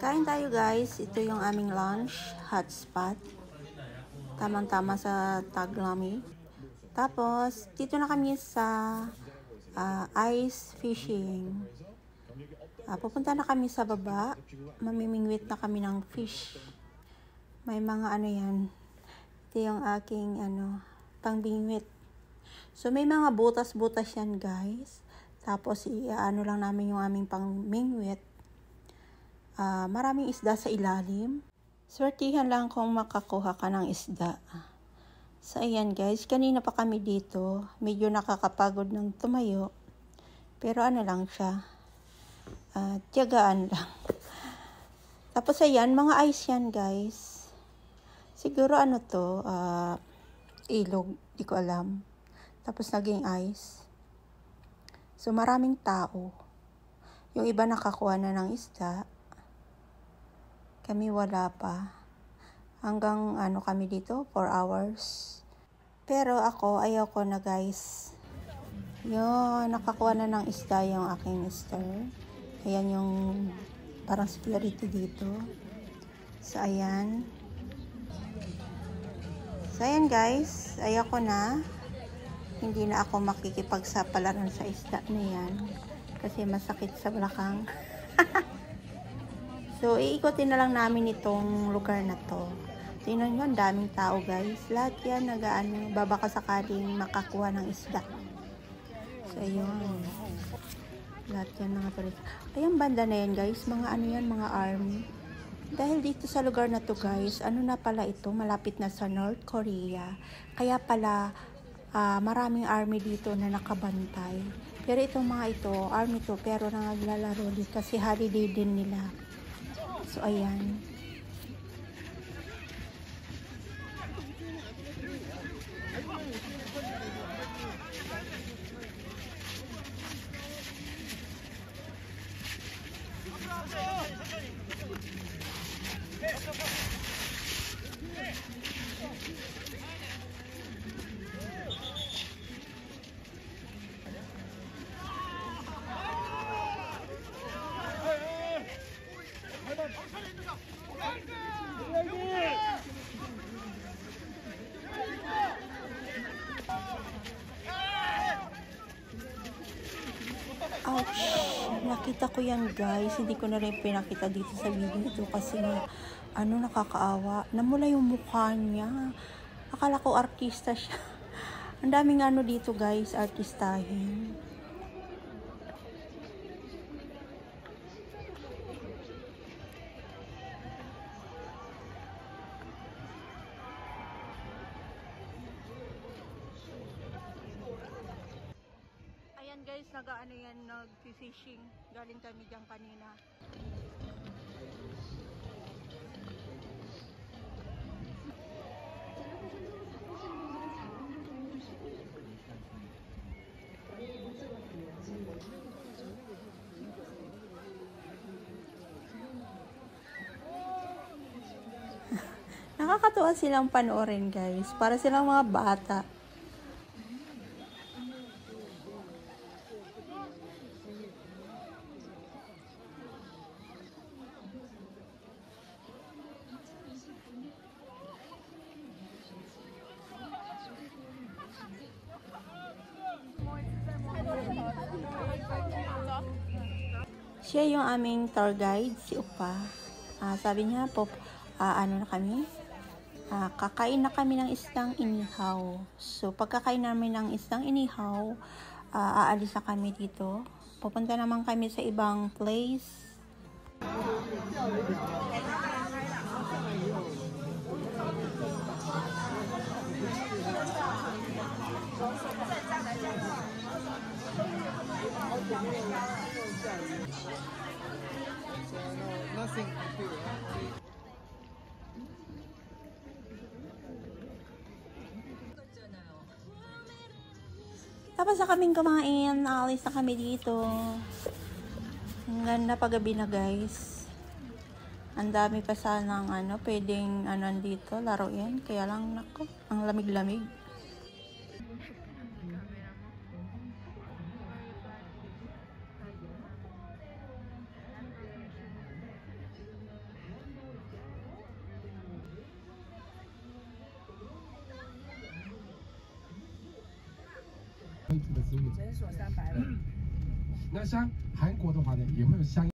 Kain tayo guys. Ito yung aming lunch, hotspot. Tamang-tama sa taglamig. Tapos, dito na kami sa ice fishing. Pupunta na kami sa baba. Mamimingwit na kami ng fish. May mga ano yan. Ito yung aking pangbingwit. So, may mga butas-butas yan guys. Tapos, ano lang namin yung aming pangbingwit. Maraming isda sa ilalim. Swertihan lang kung makakuha ka ng isda. So, ayan guys. Kanina pa kami dito. Medyo nakakapagod ng tumayo. Pero ano lang siya. Tiyagaan lang. Tapos ayan, mga ice yan guys. Siguro ano to, ilog. Di ko alam. Tapos naging ice. So, maraming tao. Yung iba nakakuha na ng isda. Kami wala pa. Hanggang kami dito, 4 hours. Pero ako, ayaw ko na guys. Yun, nakakuha na ng isda yung aking mister. Ayan yung parang security dito. So, ayan. So, ayan guys. Ayaw ko na. Hindi na ako makikipagsapalaran sa isda na yan. Kasi masakit sa balakang. So, iikotin na lang namin itong lugar na to. Tingnan nyo, ang daming tao guys. Lahat yan babaka sakaling makakuha ng isda. So, ayun. Lahat yan mga tulis. Ayun, banda na yan guys. Mga yan, mga army. Dahil dito sa lugar na to guys, na pala ito, malapit na sa North Korea. Kaya pala, maraming army dito na nakabantay. Pero itong mga ito, army to, pero naglalaro dito kasi holiday din nila. So, ayan. Ouch! Nakita ko yan guys. Hindi ko na rin pinakita dito sa video ito kasi nakakaawa. Namula yung mukha niya. Akala ko artista siya. Ang daming dito guys, artistahin. Ayan guys, nag-fishing. Galing kami dyan kanina. Nakakatuwa silang panoorin guys. Para silang mga bata. Siya yung aming tour guide, si Upa. Sabi niya po, na kami? Kakain na kami ng isdang inihaw. So, pagkakain namin ng isdang inihaw, aalis na kami dito. Pupunta naman kami sa ibang place. Nothing. Tapos na kaming kumain, aalis na kami dito. Ang ganda paggabi na guys. Ang dami pa sanang pwedeng dito, laruin. Kaya lang nako, ang lamig-lamig. 推出的植物。诊所350。那像韩国的话呢，也会有相。